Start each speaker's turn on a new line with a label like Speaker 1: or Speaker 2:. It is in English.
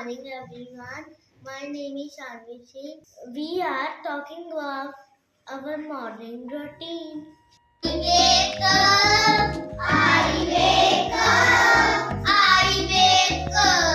Speaker 1: Morning everyone. My name is Anvishi. We are talking about our morning routine. Wake up, I wake up, I wake up.